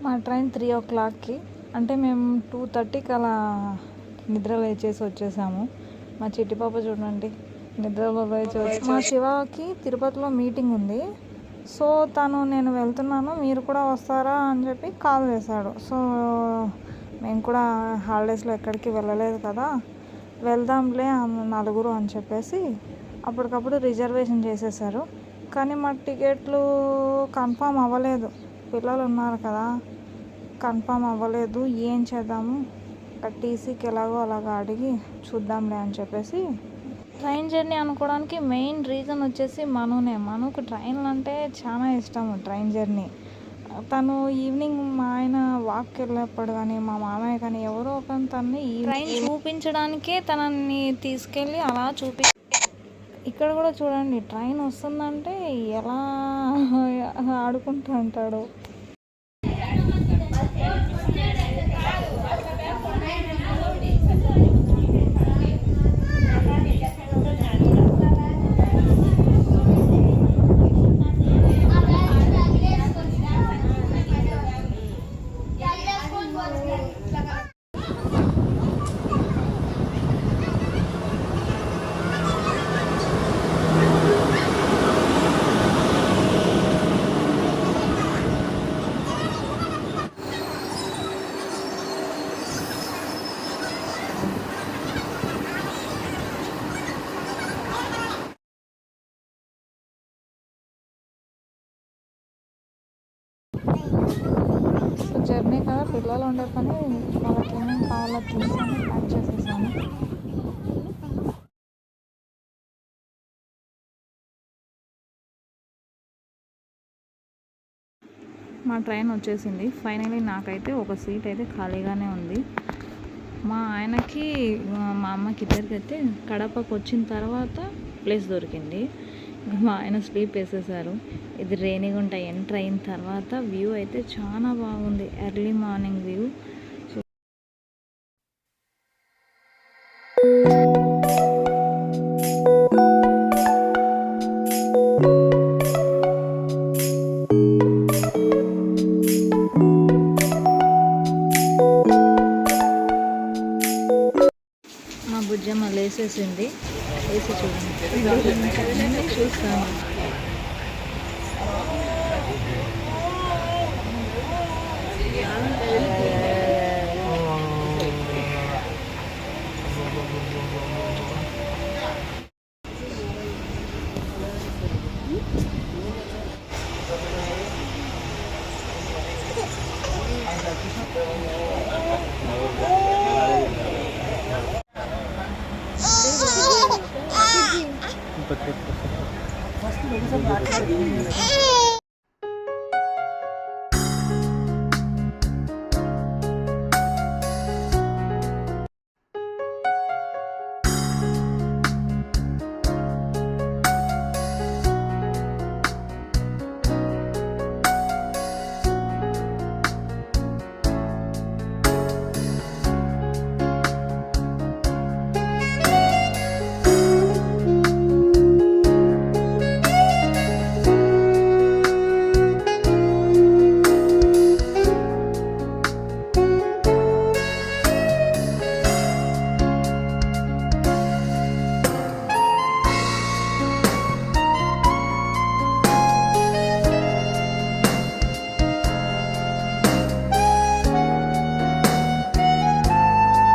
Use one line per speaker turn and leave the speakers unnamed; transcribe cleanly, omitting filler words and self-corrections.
మా ట్రైన్ 3 o'clockకి, అంటే మేము 2:30కి అలా నిద్ర లేచేసి వచ్చేసాము. మా చిట్టి పాప చూడండి నిద్రలో లేచి మా శివకి తిరుపతిలో మీటింగ్ ఉంది. సో తను నేను వెళ్తున్నాను మీరు కూడా వస్తారా అని చెప్పి కాల్ చేశాడు. సో మేము కూడా హాలిడేస్లో ఎక్కడికి వెళ్ళలేదు కదా, వెళ్దాంలే నలుగురు అని చెప్పేసి అప్పటికప్పుడు రిజర్వేషన్ చేసేసారు. కానీ మా టికెట్లు కన్ఫామ్ అవ్వలేదు, పిల్లలు ఉన్నారు కదా, కన్ఫామ్ అవ్వలేదు. ఏం చేద్దాము, టీసీకి ఎలాగో అలాగా అడిగి చూద్దాంలే అని చెప్పేసి ట్రైన్ జర్నీ అనుకోవడానికి మెయిన్ రీజన్ వచ్చేసి మనుకు ట్రైన్లు అంటే చాలా ఇష్టము. ట్రైన్ జర్నీ తను ఈవినింగ్ మా ఆయన వాక్కి వెళ్ళేప్పుడు కానీ మా మామయ్య కానీ ఎవరో ఒక తనని ఈ ట్రైన్ చూపించడానికే తనని తీసుకెళ్ళి అలా ఇక్కడ కూడా చూడండి ట్రైన్ వస్తుందంటే ఎలా ఆడుకుంటూ ఉంటాడు. జర్నీ కదా, పిల్లలు ఉండే పని వాళ్ళకి ఏమేమి కావాలో తీసుకొని ప్యాక్ చేసేసాను. మా ట్రైన్ వచ్చేసింది ఫైనలీ. నాకైతే ఒక సీట్ అయితే ఖాళీగానే ఉంది. మా ఆయనకి మా అమ్మకి ఇద్దరికైతే కడపకు వచ్చిన తర్వాత ప్లేస్ దొరికింది. మా ఆయన స్లీప్ వేసేసారు. ఇది రేణిగుంట ఎంటర్ అయిన తర్వాత వ్యూ అయితే చాలా బాగుంది, ఎర్లీ మార్నింగ్ వ్యూ. మా బుజ్జమ్మ లేసేసింది, వేసి చూడండి చూస్తాను.